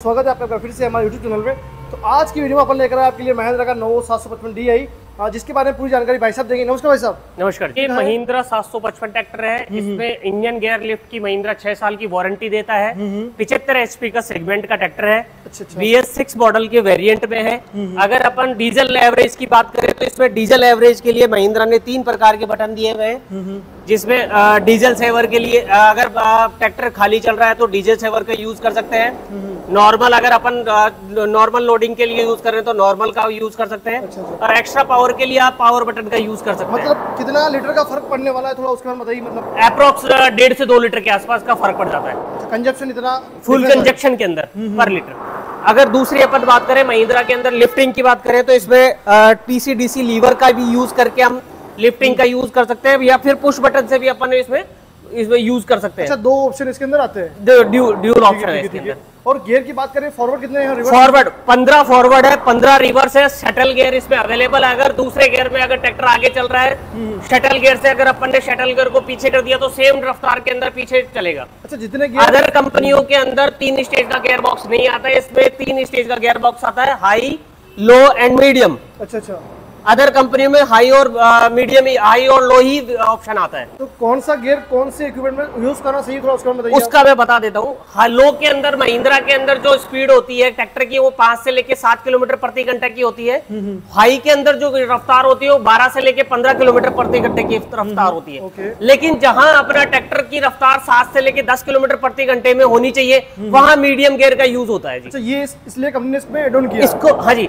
स्वागत है आपका फिर से हमारे YouTube चैनल पे। तो आज की वीडियो में अपन लेकर आए आपके लिए महिंद्रा का नवो 755 DI, जिसके बारे में पूरी जानकारी भाई साहब देंगे। नमस्कार भाई साहब। नमस्कार। ये महिंद्रा 755 ट्रैक्टर है। इसमें इंजन गियर लिफ्ट की महिंद्रा 6 साल की वारंटी देता है। 75 HP का सेगमेंट का ट्रैक्टर है। BS6 मॉडल के वेरिएंट में है। अगर अपन डीजल एवरेज की बात करें तो इसमें डीजल एवरेज के लिए महिंद्रा ने 3 प्रकार के बटन दिए हुए हैं, जिसमें डीजल सेवर के लिए अगर ट्रैक्टर खाली चल रहा है तो डीजल सेवर का यूज कर सकते हैं। नॉर्मल अगर अपन नॉर्मल लोडिंग के लिए यूज कर रहे हैं तो नॉर्मल का यूज कर सकते हैं। और एक्स्ट्रा पावर के लिए आप पावर बटन का यूज कर सकते हैं। मतलब कितना लीटर का फर्क पड़ने वाला है थोड़ा उसके बारे में बताइए। मतलब अप्रोक्स 1.5 से 2 लीटर के आसपास का फर्क पड़ जाता है कंजप्शन इतना फुल कंजक्शन के अंदर पर लीटर। अगर दूसरी अपन बात करें महिंद्रा के अंदर लिफ्टिंग की बात करें तो इसमें TCDC लीवर का भी यूज करके हम लिफ्टिंग का यूज कर सकते हैं, या फिर पुश बटन से भी अपन इसमें यूज कर सकते हैं। अच्छा, 2 ऑप्शन इसके अंदर आते हैं। ड्यूल ऑप्शन है इसके अंदर। और गियर की बात करें फॉरवर्ड कितने हैं? फॉरवर्ड 15 फॉरवर्ड है, 15 रिवर्स है। शटल गियर इसमें अवेलेबल है। अगर दूसरे गियर में अगर ट्रैक्टर आगे चल रहा है शटल गियर से, अगर अपन ने शटल गियर को पीछे कर दिया तो सेम रफ्तार के अंदर पीछे चलेगा। अच्छा, जितने गियर अदर कंपनियों के अंदर 3 स्टेज का गियर बॉक्स नहीं आता है, इसमें 3 स्टेज का गियर बॉक्स आता है, हाई, लो एंड मीडियम। अच्छा। अदर कंपनियों में हाई और मीडियम, हाई और लो ही ऑप्शन आता है। तो कौन सा गियर कौन से इक्विपमेंट में यूज करना सही, थोड़ा उसका बताइए। उसका मैं बता देता हूँ। लो के अंदर महिंद्रा के अंदर जो स्पीड होती है ट्रैक्टर की वो 5 से लेके 7 किलोमीटर प्रति घंटा की होती है। हाई के अंदर जो रफ्तार होती है वो 12 से लेके 15 किलोमीटर प्रति घंटे की रफ्तार होती है। लेकिन जहां अपना ट्रैक्टर की रफ्तार 7 से लेके 10 किलोमीटर प्रति घंटे में होनी चाहिए वहां मीडियम गियर का यूज होता है। अच्छा, ये इसलिए कंपनी ने इसमें ऐड ऑन किया इसको। हाँ जी,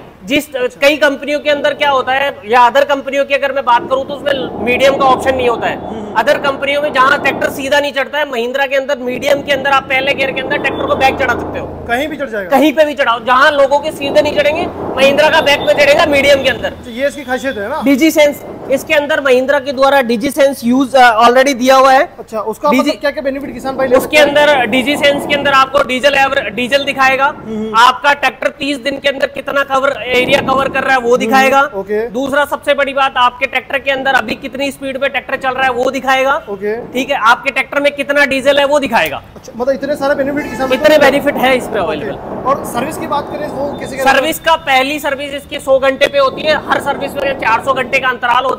कई कंपनियों के अंदर क्या होता है, या अदर कंपनियों की अगर मैं बात करूं तो उसमें मीडियम का ऑप्शन नहीं होता है। अदर कंपनियों में जहां ट्रैक्टर सीधा नहीं चढ़ता है, महिंद्रा के अंदर मीडियम के अंदर आप पहले गियर के अंदर ट्रैक्टर को बैक चढ़ा सकते हो। कहीं भी चढ़ जाएगा, कहीं पे भी चढ़ाओ। जहां लोगों के सीधे नहीं चढ़ेंगे महिंद्रा का बैक पे चढ़ेगा मीडियम के अंदर। ये इसकी खासियत है ना। डिजी सेंस इसके अंदर महिंद्रा के द्वारा डिजी सेंस यूज ऑलरेडी दिया हुआ है। अच्छा, उसका मतलब क्या क्या बेनिफिट किसान भाई? उसके अंदर डिजी सेंस के अंदर आपको डीजल दिखाएगा, आपका ट्रैक्टर 30 दिन के अंदर कितना एरिया कवर कर रहा है वो दिखाएगा। दूसरा सबसे बड़ी बात, आपके ट्रैक्टर के अंदर अभी कितनी स्पीड पे ट्रैक्टर चल रहा है वो दिखाएगा। ठीक है, आपके ट्रैक्टर में कितना डीजल है वो दिखाएगा। अच्छा, मतलब इतने सारे बेनिफिट किसान, इतने बेनिफिट है इसमें अवेलेबल। और सर्विस की बात करें वो कैसे? सर्विस का पहली सर्विस इसकी 100 घंटे पे होती है। हर सर्विस में 400 घंटे का अंतराल होता है।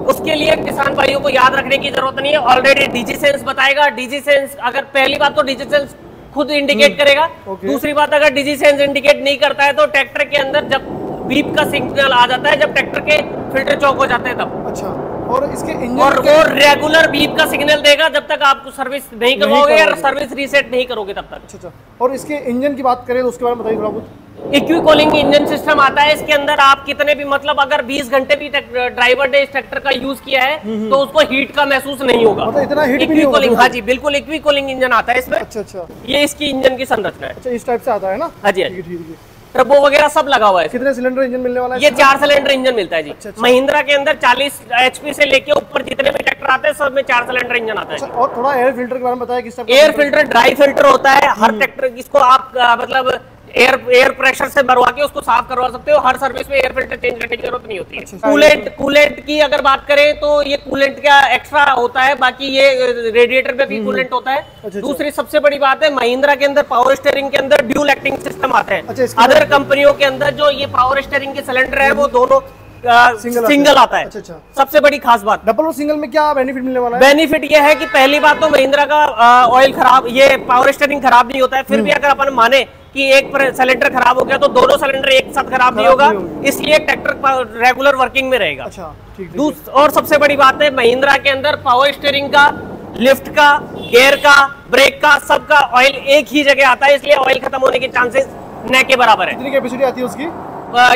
उसके लिए किसान भाइयों को याद रखने की जरूरत नहीं है, ऑलरेडी डिजी सेंस बताएगा। डिजी सेंस अगर पहली बात तो डिजी सेंस खुद इंडिकेट करेगा। दूसरी बात, अगर डिजी सेंस इंडिकेट नहीं करता है तो ट्रैक्टर के अंदर जब बीप का सिग्नल आ जाता है, जब ट्रैक्टर के फिल्टर चौक हो जाते हैं तब। अच्छा, और इसके इंजन और वो रेगुलर बीप का सिग्नल देगा जब तक आप सर्विस नहीं करवाओगे या सर्विस रीसेट नहीं करोगे तब तक। अच्छा, और इसके इंजन की बात करें तो उसके बारे में बताइए थोड़ा कुछ। इक्वी कूलिंग इंजन सिस्टम आता है इसके अंदर। आप कितने भी मतलब अगर 20 घंटे भी ड्राइवर ने इस ट्रैक्टर का यूज किया है तो उसको हीट का महसूस नहीं होगा। मतलब इतना हीट इक्वी कूलिंग, हाँ जी बिल्कुल, इक्वी कूलिंग इंजन आता है इसमें। अच्छा, ये इसकी इंजन की संरचना है। अच्छा, इस टाइप से आता है ना। हाँ जी, ठीक है। टर्बो वगैरह सब लगा हुआ है। कितने सिलेंडर इंजन मिलने वाला है? ये 4 सिलेंडर इंजन मिलता है जी। महिंद्रा के अंदर 40 HP से लेके ऊपर जितने भी ट्रैक्टर आते हैं सब में 4 सिलेंडर इंजन आता है। अच्छा, और थोड़ा एयर फिल्टर के बारे में बताया किस type? Air filter dry filter होता है हर ट्रैक्टर। इसको आप मतलब एयर प्रेशर से भरवा के उसको साफ करवा सकते हो। हर सर्विस में एयर फिल्टर चेंज करने की जरूरत नहीं होती है। कूलेंट की अगर बात करें तो ये कूलेंट का एक्स्ट्रा होता है, बाकी ये रेडिएटर में भी कूलेंट होता है। दूसरी सबसे बड़ी बात है, महिंद्रा के अंदर पावर स्टीयरिंग के अंदर ड्यूल एक्टिंग सिस्टम आता है। अदर कंपनियों के अंदर जो ये पावर स्टीयरिंग के सिलेंडर है वो दोनों सिंगल आता है। अच्छा, सबसे बड़ी खास बात। डबल और सिंगल में क्या बेनिफिट मिलने वाला है? बेनिफिट ये है कि पहली बात तो महिंद्रा का ऑयल खराब, ये पावर स्टीयरिंग खराब नहीं होता है। फिर भी अगर अपन माने कि एक सिलेंडर खराब हो गया तो दोनों सिलेंडर एक साथ खराब नहीं होगा, इसलिए ट्रैक्टर रेगुलर वर्किंग में रहेगा। अच्छा, और सबसे बड़ी बात है महिंद्रा के अंदर पावर स्टीयरिंग का, लिफ्ट का, गियर का, ब्रेक का, सबका ऑयल एक ही जगह आता है, इसलिए ऑयल खत्म होने के चांसेस न के बराबर है। कितनी कैपेसिटी आती है उसकी?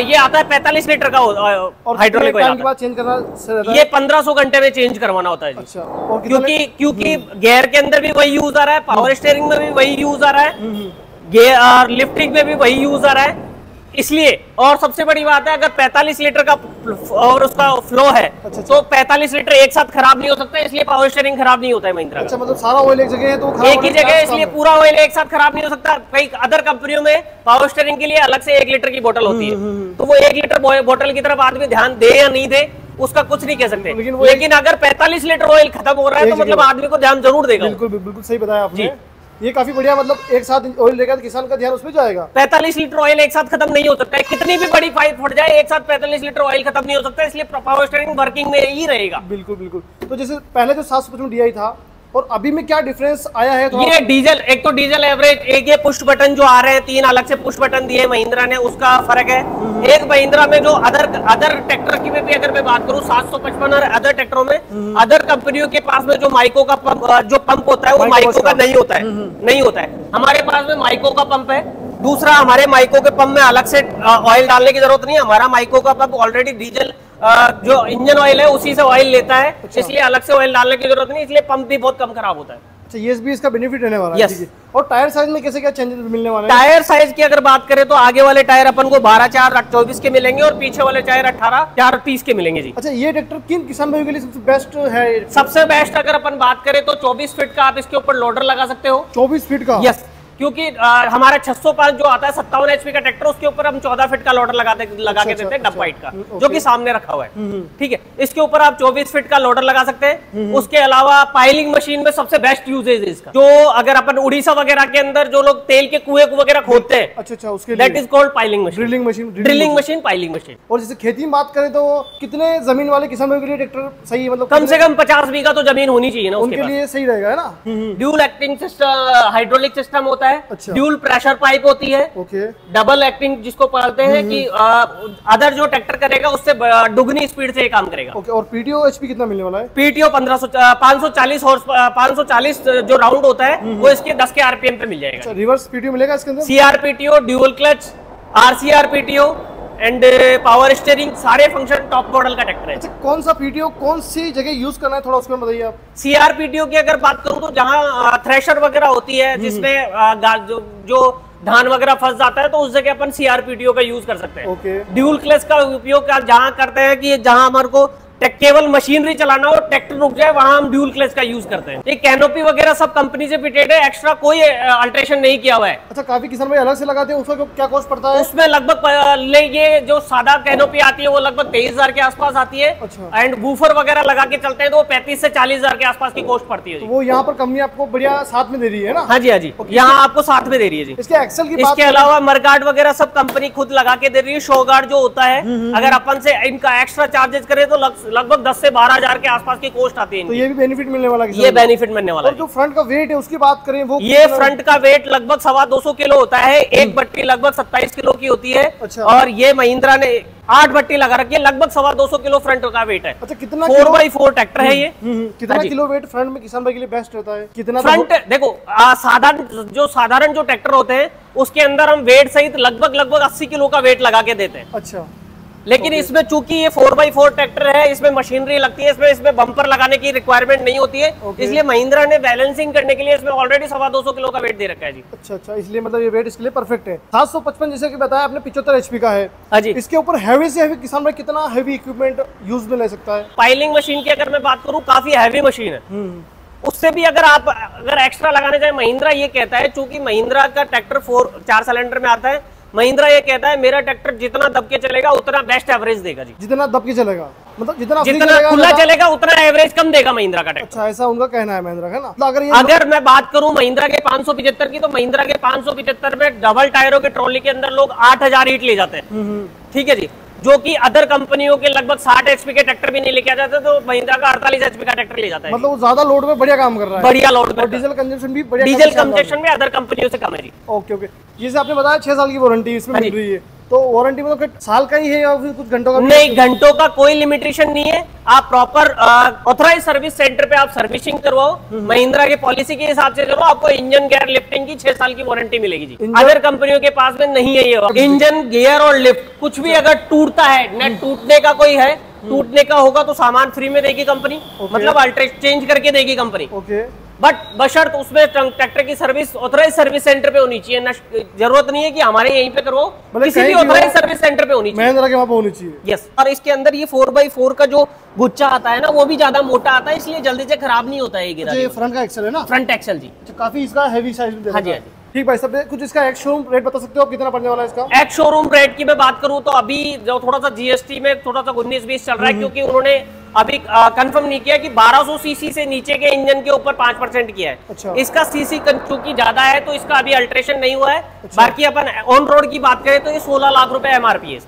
ये आता है 45 लीटर का हाइड्रोलिक ऑयल आता है। चेंज करना ये 1500 घंटे में चेंज करवाना होता है। अच्छा, और क्योंकि गियर के अंदर भी वही यूज आ रहा है, पावर स्टीयरिंग में भी वही यूज आ रहा है, गियर लिफ्टिंग में भी वही यूज आ रहा है, इसलिए। और सबसे बड़ी बात है, अगर 45 लीटर का और उसका फ्लो है तो 45 लीटर एक साथ खराब नहीं हो सकता, इसलिए पावर स्टीयरिंग खराब नहीं होता है महिंद्रा। अच्छा, मतलब सारा ऑयल एक जगह है तो एक ही जगह है, इसलिए पूरा ऑयल एक साथ खराब नहीं हो सकता। कई अदर कंपनियों में पावर स्टीयरिंग के लिए अलग से 1 लीटर की बोतल होती है, तो वो 1 लीटर बोतल की तरफ आदमी ध्यान दे या नहीं दे उसका कुछ नहीं कह सकते। लेकिन अगर 45 लीटर ऑयल खत्म हो रहा है तो मतलब आदमी को ध्यान जरूर देगा। बिल्कुल सही बताया आपने। ये काफी बढ़िया, मतलब एक साथ ऑयल लेगा तो किसान का ध्यान उसमें जाएगा। 45 लीटर ऑयल एक साथ खत्म नहीं हो सकता है, कितनी भी बड़ी पाइप फट जाए एक साथ 45 लीटर ऑयल खत्म नहीं हो सकता, इसलिए पावर स्टीयरिंग वर्किंग में ही रहेगा। बिल्कुल बिल्कुल। तो जैसे पहले जो 755 DI था और अभी में क्या डिफरेंस आया है? ये डीजल, एक तो डीजल एवरेज, एक ये पुश बटन जो आ रहे हैं 3 अलग से पुश बटन दिए महिंद्रा ने, उसका फर्क है। एक महिंद्रा में जो अदर ट्रैक्टर की में भी अगर मैं बात करूं 755 और अदर ट्रैक्टरों में, अदर कंपनियों के पास में जो माइको का पंप होता है वो माइको का नहीं होता है, नहीं होता है। हमारे पास में माइको का पंप है। दूसरा, हमारे माइको के पंप में अलग से ऑयल डालने की जरूरत नहीं है, हमारा माइको का पंप ऑलरेडी डीजल जो इंजन ऑयल है उसी से ऑयल लेता है, इसलिए अलग से ऑयल डालने की जरूरत नहीं, इसलिए पंप भी बहुत कम खराब होता है। अच्छा, ये भी इसका बेनिफिट रहने वाला है। यस। और टायर साइज में कैसे क्या चेंजेस मिलने वाले हैं? टायर साइज की अगर बात करें तो आगे वाले टायर अपन को 12/4/24 के मिलेंगे और पीछे वाले टायर 18/4/30 के मिलेंगे जी। अच्छा, ये ट्रैक्टर किन किसान भाइयों के लिए सबसे बेस्ट है? सबसे बेस्ट अगर अपन बात करें तो 24 फीट का आप इसके ऊपर लोडर लगा सकते हो। 24 फीट का? यस, क्योंकि हमारा 605 जो आता है 57 HP का ट्रैक्टर, उसके ऊपर हम 14 फीट का लोडर लगा के देते हैं डब वाइट का, जो कि सामने रखा हुआ है। ठीक है, इसके ऊपर आप 24 फीट का लोडर लगा सकते हैं। उसके अलावा पाइलिंग मशीन में सबसे बेस्ट यूजेज है इसका, जो अगर अपन उड़ीसा वगैरह के अंदर जो लोग तेल के कुएं वगैरह खोदते हैं, अच्छा, उसके that is called piling machine, drilling machine, piling machine. और जैसे खेती में बात करें तो कितने जमीन वाले किसान भाइयों के लिए ट्रैक्टर सही है? मतलब कम से कम 50 बीघा तो जमीन होनी चाहिए ना उनके लिए सही रहेगा, है ना? Dual acting system, hydraulic system होता है। अच्छा। ड्यूल प्रेशर पाइप होती है। ओके। डबल एक्टिंग जिसको बोलते हैं कि अदर जो ट्रैक्टर करेगा उससे दुगनी स्पीड से ये काम करेगा। ओके। और पीटीओ HP कितना मिलने वाला है? पीटीओ 540 जो राउंड होता है वो इसके 10 के RPM पे मिल जाएगा। अच्छा, रिवर्स पीटीओ मिलेगा इसके अंदर? CRPTO, dual clutch, RCRPTO and power steering, सारे फंक्शन टॉप मॉडल का ट्रैक्टर है। अच्छा, कौन सा पीटीओ कौन सी जगह यूज करना है, थोड़ा उसमें बताइए आप। CRPTO की अगर बात करूं तो जहां थ्रेशर वगैरह होती है, जिसमें जो धान वगैरह फंस जाता है, तो उस जगह अपन CRPTO का यूज कर सकते हैं। ओके। ड्यूल क्लच का उपयोग जहां करते हैं कि जहां हमारे को केवल मशीनरी चलाना और ट्रैक्टर रुक जाए, वहां हम ड्यूल क्लच का यूज करते हैं। ये कैनोपी वगैरह सब कंपनी से फिटेड है, एक्स्ट्रा कोई अल्ट्रेशन नहीं किया हुआ है। अच्छा, काफी किसान भाई अलग से लगाते हैं, उसका क्या कॉस्ट पड़ता है? उसमें लगभग ये जो सादा कैनोपी आती है वो लगभग 23,000 के आसपास आती है। अच्छा। एंड बूफर वगैरह लगा के चलते हैं तो 35 से 40,000 के आसपास की कॉस्ट पड़ती है। तो वो यहाँ पर कंपनी आपको बढ़िया साथ में दे रही है ना? हाँ जी, हाँ जी, यहाँ आपको साथ में दे रही है जी। इसके एक्सेल की इसके अलावा मरगार्ड वगैरह सब कंपनी खुद लगा के दे रही है। शो गार्ड जो होता है, अगर अपन से इनका एक्स्ट्रा चार्जेस करें तो लगभग 10 से 12,000 के आसपास की कॉस्ट आती है। तो ये भी बेनिफिट मिलने वाला है? ये बेनिफिट मिलने वाला है। और जो फ्रंट का वेट है उसकी बात करें, वो ये फ्रंट का वेट लगभग 225 किलो होता है। एक भट्टी लगभग 27 किलो की होती है। अच्छा। और ये महिंद्रा ने 8 भट्टी लगा रखी है, लगभग 225 किलो फ्रंट का वेट है। अच्छा, कितना 4x4 ट्रैक्टर है ये। कितना किलो वेट फ्रंट में किसान भाई के लिए बेस्ट रहता है? कितना फ्रंट देखो, साधारण जो ट्रैक्टर होते हैं उसके अंदर हम वेट सहित लगभग 80 किलो का वेट लगा के देते हैं। अच्छा। लेकिन इसमें चूंकि ये 4x4 ट्रैक्टर है, इसमें मशीनरी लगती है, इसमें बम्पर लगाने की रिक्वायरमेंट नहीं होती है। इसलिए महिंद्रा ने बैलेंसिंग करने के लिए इसमें ऑलरेडी 225 किलो का वेट दे रखा है जी। अच्छा, इसलिए मतलब ये वेट इसके लिए परफेक्ट है। 755 जैसे कि बताया आपने 75 HP का है। हाँ जी। इसके ऊपर हैवी से हैवी किसान भाई कितना हैवी इक्विपमेंट यूज में ले सकता है? पाइलिंग मशीन की अगर मैं बात करूं, काफी हैवी मशीन है। उससे भी अगर एक्स्ट्रा लगाने जाए, महिंद्रा ये कहता है, चूंकि महिंद्रा का ट्रैक्टर 4 सिलेंडर में आता है, महिंद्रा ये कहता है मेरा ट्रैक्टर जितना दब के चलेगा उतना बेस्ट एवरेज देगा जी। जितना दब के चलेगा मतलब जितना खुला चलेगा उतना एवरेज कम देगा महिंद्रा का ट्रैक्टर। अच्छा, ऐसा उनका कहना है महिंद्रा का ना। तो अगर मैं बात करूं महिंद्रा के 575 की, तो महिंद्रा के 575 में डबल टायरों के ट्रॉली के अंदर लोग 8,000 ईंट ले जाते हैं। ठीक है जी, जो कि अदर कंपनियों के लगभग 60 HP के ट्रैक्टर भी नहीं लेके आ जाते, तो महिंद्रा का 48 HP का ट्रैक्टर ले जाता है। मतलब वो ज्यादा लोड में बढ़िया काम कर रहा है। बढ़िया लोड में। और डीजल कंजम्पशन भी बढ़िया, डीजल कंजम्पशन में अदर कंपनियों से कम है जी। Okay okay. जैसे आपने बताया 6 साल की वारंटी इसमें मिल रही है, तो वारंटी में तो साल का ही है या फिर कुछ घंटों का? नहीं, घंटों का कोई लिमिटेशन नहीं है। आप प्रॉपर ऑथराइज सर्विस सेंटर पे आप सर्विसिंग करवाओ, महिंद्रा की पॉलिसी के हिसाब से करो, आपको इंजन गियर लिफ्टिंग की 6 साल की वारंटी मिलेगी जी। अदर कंपनियों के पास में नहीं है ये। इंजन गियर और लिफ्ट कुछ भी अगर टूटता है, न टूटने का कोई है, टूटने का होगा तो सामान फ्री में देगी कंपनी, मतलब अल्ट्रेट चेंज करके देगी कंपनी। बट बशर्त उसमें ट्रैक्टर की सर्विस ऑथराइज सर्विस सेंटर पे होनी चाहिए। जरूरत नहीं है कि हमारे यहीं पे करवाओ, किसी भी ऑथराइज सर्विस सेंटर पे होनी चाहिए, महिंद्रा के वहां पे होनी चाहिए। यस। और इसके अंदर ये 4x4 का जो गुच्छा आता है ना, वो भी ज्यादा मोटा आता है, इसलिए जल्दी से खराब नहीं होता है। ये फ्रंट का एक्सेल है ना? फ्रंट एक्सेल जी। काफी इसका हैवी साइज में। हाँ जी, हाँ जी। ठीक भाई साहब, कुछ इसका एक्स शोरूम रेट बता सकते हो आप, कितना पड़ने वाला है इसका? एक्स शोरूम रेट की मैं बात करूं तो अभी जो थोड़ा सा GST में थोड़ा सा 19-20 चल रहा है, क्योंकि उन्होंने अभी कंफर्म नहीं किया कि 1200 सीसी से नीचे के इंजन के ऊपर 5% किया है। अच्छा। इसका सीसी चूंकि ज्यादा है तो इसका अभी अल्ट्रेशन नहीं हुआ है। बाकी अपन ऑन रोड की बात करें तो ये 16 लाख रुपए MRP है।